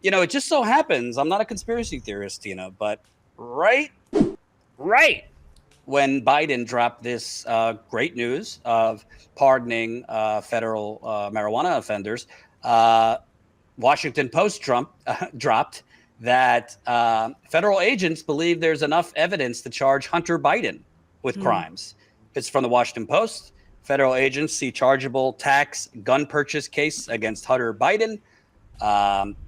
It just so happens, I'm not a conspiracy theorist, but right when Biden dropped this great news of pardoning federal marijuana offenders, Washington Post dropped that federal agents believe there's enough evidence to charge Hunter Biden with crimes. It's from the Washington Post. Federal agents see chargeable tax gun purchase case against Hunter Biden.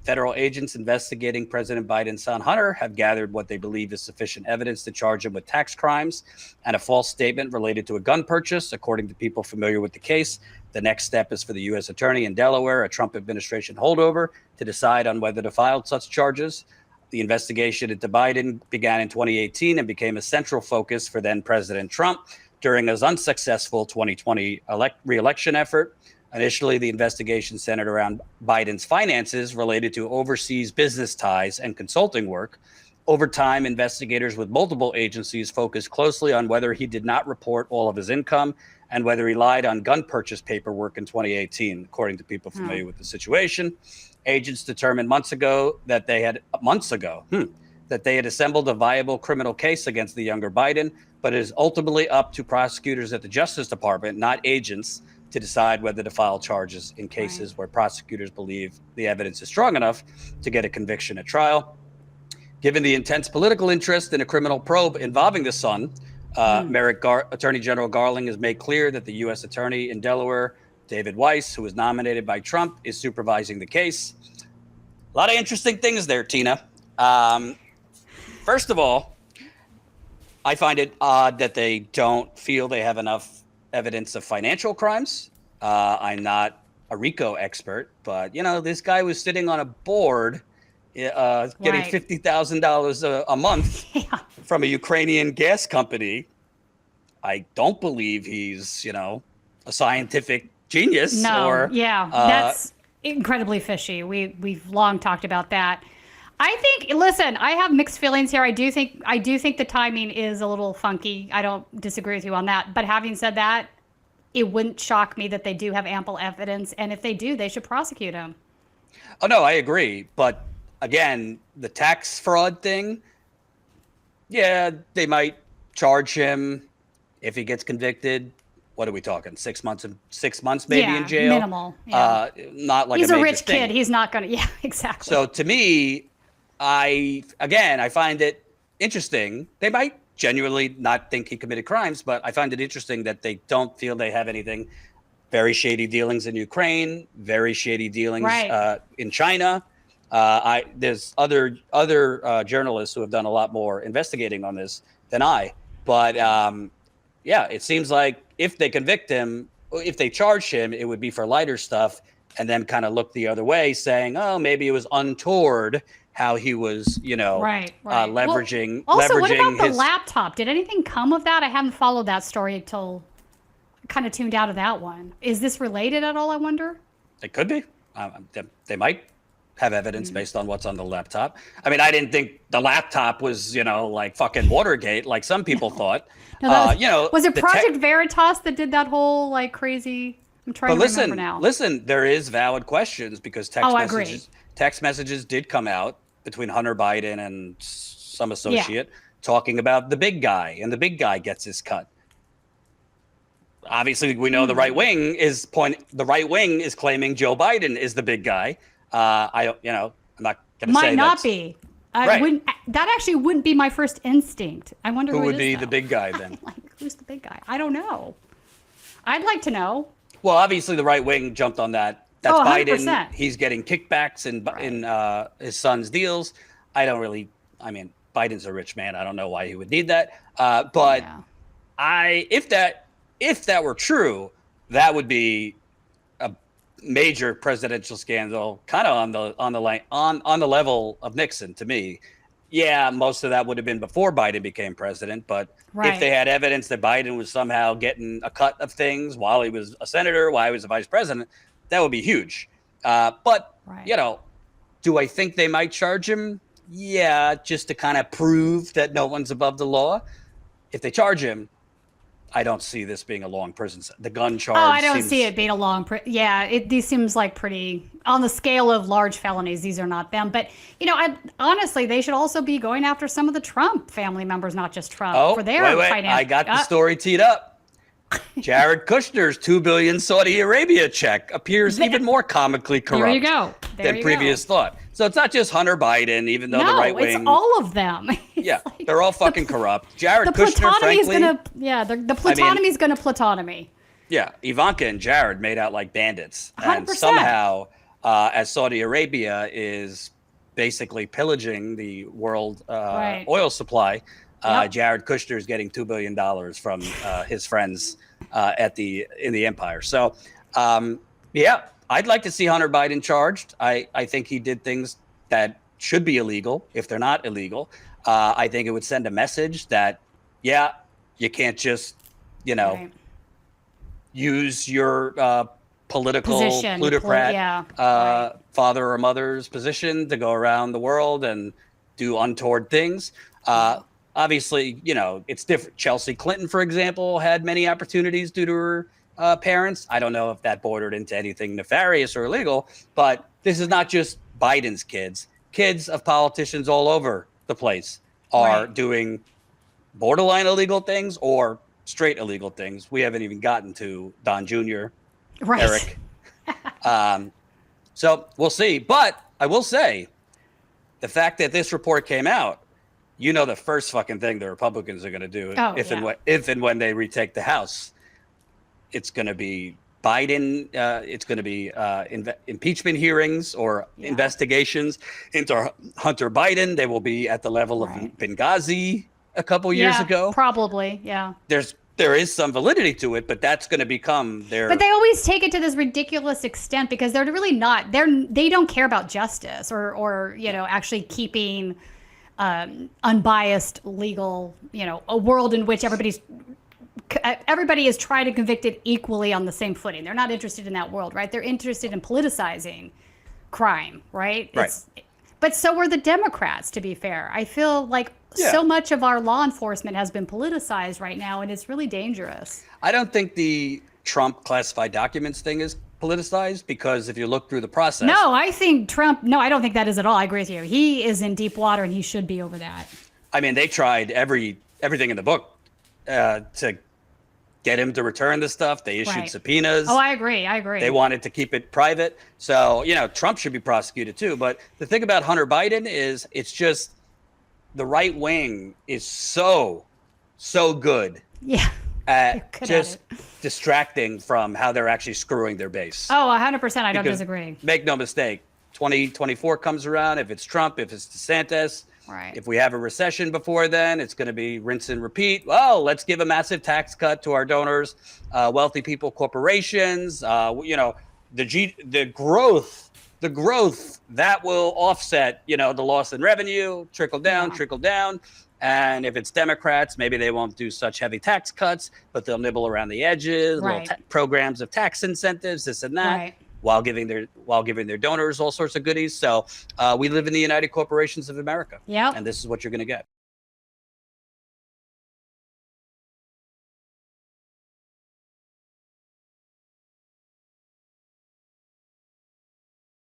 Federal agents investigating President Biden's son Hunter have gathered what they believe is sufficient evidence to charge him with tax crimes and a false statement related to a gun purchase. According to people familiar with the case, the next step is for the U.S. attorney in Delaware, a Trump administration holdover, to decide on whether to file such charges. The investigation into Biden began in 2018 and became a central focus for then President Trump during his unsuccessful 2020 re-election effort. Initially, the investigation centered around Biden's finances related to overseas business ties and consulting work. Over time, investigators with multiple agencies focused closely on whether he did not report all of his income and whether he lied on gun purchase paperwork in 2018, according to people familiar with the situation. Agents determined months ago that they had assembled a viable criminal case against the younger Biden, but it is ultimately up to prosecutors at the Justice Department, not agents, to decide whether to file charges in cases where prosecutors believe the evidence is strong enough to get a conviction at trial. Given the intense political interest in a criminal probe involving the son, Attorney General Garland has made clear that the U.S. Attorney in Delaware, David Weiss, who was nominated by Trump, is supervising the case. A lot of interesting things there, Tina. First of all, I find it odd that they don't feel they have enough evidence of financial crimes. I'm not a RICO expert, but this guy was sitting on a board getting $50,000 a month from a Ukrainian gas company. I don't believe he's, a scientific genius. No, that's incredibly fishy. We've long talked about that. Listen, I have mixed feelings here. I do think the timing is a little funky. I don't disagree with you on that. But having said that, it wouldn't shock me that they do have ample evidence. And if they do, they should prosecute him. Oh, no, I agree. But again, the tax fraud thing, they might charge him if he gets convicted. What are we talking? 6 months maybe in jail? Minimal. Yeah. Not like he's a a major rich thing. kid. He's not going to. Yeah, exactly. So to me, I find it interesting. They might genuinely not think he committed crimes, but I find it interesting that they don't feel they have anything. Very shady dealings in Ukraine, very shady dealings in China. There's other journalists who have done a lot more investigating on this than I. But it seems like if they convict him, if they charge him, it would be for lighter stuff, and then kind of look the other way, saying, "Oh, maybe it was untoward how he was, leveraging." Also, what about his the laptop? Did anything come of that? I haven't followed that story until kind of tuned out of that one. Is this related at all? I wonder. It could be. They might have evidence based on what's on the laptop. I mean, I didn't think the laptop was, like fucking Watergate, like some people thought. No, was it Project Veritas that did that whole like crazy? I'm trying to remember now. Listen, there is valid questions because text messages did come out between Hunter Biden and some associate talking about the big guy, and the big guy gets his cut. Obviously, we know the right wing is claiming Joe Biden is the big guy. I'm not going to say might not be. That actually wouldn't be my first instinct. I wonder who would be the big guy then. Who's the big guy? I don't know. I'd like to know. Well, obviously the right wing jumped on that. That's 100%. Biden. He's getting kickbacks in his son's deals. Biden's a rich man. I don't know why he would need that. If that were true, that would be a major presidential scandal, kind of on the level of Nixon to me. Yeah, most of that would have been before Biden became president, but if they had evidence that Biden was somehow getting a cut of things while he was a senator, while he was a vice president, that would be huge. Do I think they might charge him? Yeah, just to kind of prove that no one's above the law. If they charge him, I don't see this being a long prison sentence. The gun charge. Oh, I don't see it being a long. These seems like pretty on the scale of large felonies. These are not them, but honestly, they should also be going after some of the Trump family members, not just Trump, for their wait. I got the story teed up. Jared Kushner's $2 billion Saudi Arabia check appears even more comically corrupt. There you go. Than previous thought. So it's not just Hunter Biden, even though the right wing. It's all of them. Yeah, they're all fucking corrupt. Jared Kushner, frankly. The plutonymy is going to plutonomy. Yeah, Ivanka and Jared made out like bandits. 100%. And somehow, as Saudi Arabia is basically pillaging the world oil supply, Jared Kushner is getting $2 billion from his friends in the empire. So, I'd like to see Hunter Biden charged. I think he did things that should be illegal if they're not illegal. I think it would send a message that, you can't just, use your political position, plutocrat father or mother's position to go around the world and do untoward things. Obviously, it's different. Chelsea Clinton, for example, had many opportunities due to her parents. I don't know if that bordered into anything nefarious or illegal, but this is not just Biden's kids. Kids of politicians all over the place are doing borderline illegal things or straight illegal things. We haven't even gotten to Don Jr., Eric. So we'll see. But I will say, the fact that this report came out, the first fucking thing the Republicans are going to do if and when they retake the House, it's going to be Biden. It's going to be impeachment hearings or investigations into Hunter Biden. They will be at the level of Benghazi a couple years ago. Probably, yeah. There is some validity to it, but that's going to become their. But they always take it to this ridiculous extent because they're really not. They don't care about justice or actually keeping unbiased legal. A world in which everybody is tried and convicted equally on the same footing. They're not interested in that world, right? They're interested in politicizing crime, right? But so are the Democrats, to be fair. I feel like so much of our law enforcement has been politicized right now, and it's really dangerous. I don't think the Trump classified documents thing is politicized because if you look through the process. No, I think Trump, I don't think that is at all. I agree with you. He is in deep water, and he should be over that. I mean, they tried everything in the book to get him to return the stuff. They issued subpoenas. Oh, I agree. They wanted to keep it private. So, Trump should be prosecuted too. But the thing about Hunter Biden is it's just the right wing is so good at just distracting from how they're actually screwing their base. Oh, 100%. I don't disagree. Make no mistake. 2024 comes around. If it's Trump, if it's DeSantis, if we have a recession before then, it's going to be rinse and repeat. Well, let's give a massive tax cut to our donors, wealthy people, corporations. The growth that will offset, the loss in revenue, trickle down. And if it's Democrats, maybe they won't do such heavy tax cuts, but they'll nibble around the edges, little programs of tax incentives, this and that. While giving their donors all sorts of goodies. So we live in the United Corporations of America. Yeah. And this is what you're going to get.